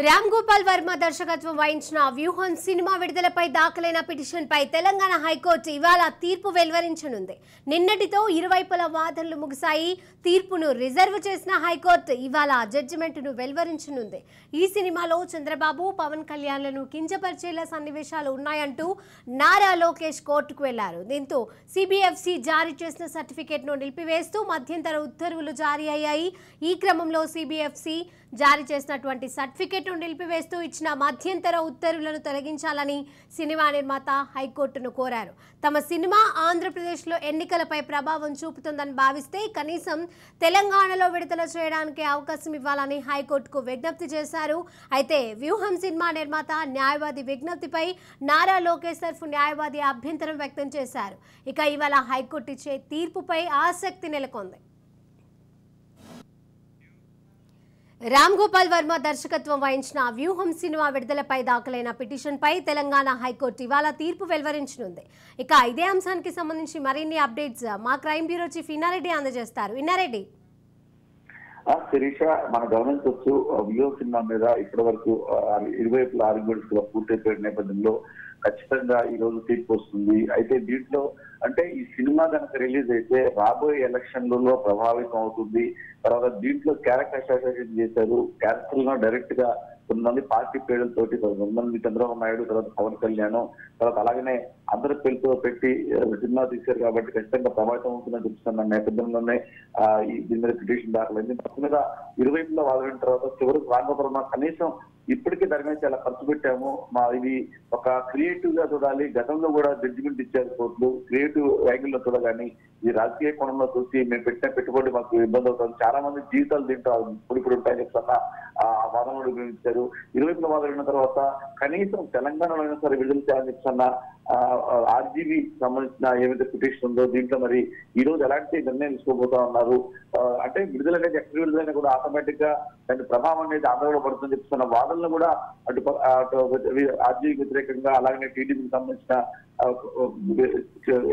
రామ్ గోపాల్ వర్మ దర్శకత్వం వహించిన వ్యూహం సినిమా విడుదలపై దాఖలైన పిటిషన్పై తెలంగాణ హైకోర్టు ఇవాళ తీర్పు వెలువరించనుంది. నిన్నటితో ఇరువైపుల వాదనలు ముగిశాయి. తీర్పును రిజర్వ్ చేసిన హైకోర్టు ఇవాళ జడ్జిమెంట్ను వెలువరించనుంది. ఈ సినిమాలో చంద్రబాబు, పవన్ కళ్యాణ్లను కించపరిచేలా సన్నివేశాలు ఉన్నాయంటూ నారా లోకేష్ కోర్టుకు వెళ్లారు. దీంతో సిబిఎఫ్సి జారీ చేసిన సర్టిఫికెట్ను నిలిపివేస్తూ మధ్యంతర ఉత్తర్వులు జారీ అయ్యాయి. ఈ క్రమంలో సిబిఎఫ్సి జారీ చేసినటువంటి సర్టిఫికెట్ను నిలిపివేస్తూ ఇచ్చిన మధ్యంతర ఉత్తర్వులను తొలగించాలని సినిమా నిర్మాత హైకోర్టును కోరారు. తమ సినిమా ఆంధ్రప్రదేశ్లో ఎన్నికలపై ప్రభావం చూపుతుందని భావిస్తే కనీసం తెలంగాణలో విడుదల చేయడానికి అవకాశం ఇవ్వాలని హైకోర్టుకు విజ్ఞప్తి చేశారు. అయితే వ్యూహం సినిమా నిర్మాత న్యాయవాది విజ్ఞప్తిపై నారా లోకేష్ తరఫు న్యాయవాది అభ్యంతరం వ్యక్తం చేశారు. ఇక ఇవాళ హైకోర్టు ఇచ్చే తీర్పుపై ఆసక్తి నెలకొంది. రామ్ గోపాల్ వర్మ దర్శకత్వం వహించిన వ్యూహం సినిమా విడుదలపై దాఖలైన పిటిషన్పై తెలంగాణ హైకోర్టు ఇవాళ తీర్పు వెలువరించనుంది. ఇక ఇదే అంశానికి సంబంధించి మరిన్ని అప్డేట్స్ మా క్రైమ్ బ్యూరో చీఫ్ ఇన్నారెడ్డి అందజేస్తారు. ఇన్నారెడ్డి, శిరీష, మనం గమనించవచ్చు వ్యూహం సినిమా మీద ఇప్పటి వరకు ఇరువైపుల ఆర్గ్యుమెంట్స్ కూడా పూర్తయిపోయిన నేపథ్యంలో ఖచ్చితంగా ఈ రోజు తీర్పు వస్తుంది. అయితే దీంట్లో అంటే ఈ సినిమా కనుక రిలీజ్ అయితే రాబోయే ఎలక్షన్లలో ప్రభావితం అవుతుంది. తర్వాత దీంట్లో క్యారెక్టర్ అసోసియేషన్ చేశారు. క్యారెక్టర్ లో డైరెక్ట్ గా కొంతమంది పార్టీ పేర్లతోటి, కొంతమంది చంద్రబాబు నాయుడు, తర్వాత పవన్ కళ్యాణ్, తర్వాత అలాగనే అందరి పేరుతో పెట్టి సినిమా తీశారు. కాబట్టి ఖచ్చితంగా ప్రభావితం అవుతుందని చెప్తున్న నేపథ్యంలోనే దీని మీద పిటిషన్ దాఖలైంది. మొత్తం మీద ఇరువైపులో వాదిన తర్వాత చివరికి రాంగోపురం కనీసం ఇప్పటికే దాని మీద చాలా ఖర్చు పెట్టాము, మా ఇది ఒక క్రియేటివ్ గా చూడాలి. గతంలో కూడా జడ్జిమెంట్ ఇచ్చారు కోర్టులు, క్రియేటివ్ యాంగిల్ లో చూడగాని ఈ రాజకీయ కోణంలో చూసి మేము పెట్టిన పెట్టుబడి మాకు ఇబ్బంది అవుతుంది, చాలా మంది జీవితాలు దీంట్లో ఇప్పుడు ఉంటాయని చెప్తున్నా ఆ వాదనలు గురించారు. ఇరువైపుల వాదన తర్వాత కనీసం తెలంగాణలో అయినా సరే విడుదల చేయాలని చెప్తున్న ఆర్జీబీ సంబంధించిన ఏదైతే పిటిషన్ ఉందో దీంట్లో మరి ఈ రోజు ఎలాంటి నిర్ణయం తీసుకోబోతా ఉన్నారు. అంటే విడుదల అనేది ఎక్కడ విడుదలైనా కూడా ఆటోమేటిక్ గా దాని ప్రభావం అనేది ఆంధ్రలో పడుతుందని చెప్తున్న వాదనలు కూడా అటు ఆర్జీబీకి వ్యతిరేకంగా, అలాగనే టీడీపీకి సంబంధించిన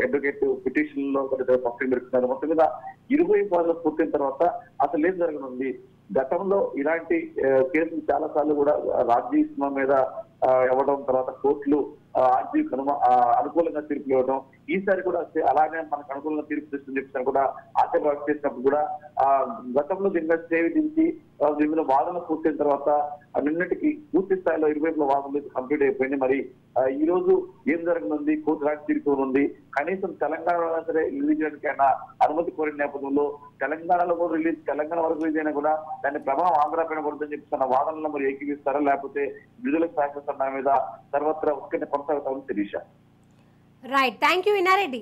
అడ్వకేట్ పిటిషన్ లో పక్కన పెడుతున్నారు. మొత్తం మీద ఇరవై వాదనలు పూర్తయిన తర్వాత అసలు ఏం జరగనుంది. గతంలో ఇలాంటి కేసులు చాలా సార్లు కూడా రాజీ సినిమా మీద ఇవ్వడం, తర్వాత కోర్టులు ఆర్జీకి అనుకూలంగా తీర్పులు ఇవ్వడం, ఈసారి కూడా అలానే మనకు అనుకూలంగా తీర్పు తెస్తుందని చెప్పినా కూడా ఆశాభావం చేసినప్పుడు కూడా గతంలో దీని మీద స్టే విధించి దీని మీద వాదనలు పూర్తయిన తర్వాత నిన్నటికి పూర్తి స్థాయిలో ఇరువైపుల వాదనలు కంప్లీట్ అయిపోయింది. మరి ఈ రోజు ఏం జరగనుంది, కోర్టు రాజీ తీర్పు ఉంది. కనీసం తెలంగాణలో సరే రిలీజ్ చేయడానికైనా అనుమతి కోరిన నేపథ్యంలో తెలంగాణలో కూడా తెలంగాణ వరకు రిలీజ్ అయినా కూడా దాని ప్రభావం ఆంధ్ర పైన పడుతుందని చెప్తున్న వాదనలో మరి ఏకీవిస్తారా, లేకపోతే విడుదలకు సహకరిస్తున్న మీద సర్వత్రా ఉత్కంఠ కొనసాగుతా ఉంది Sirisha. Right, thank you Inna Reddy.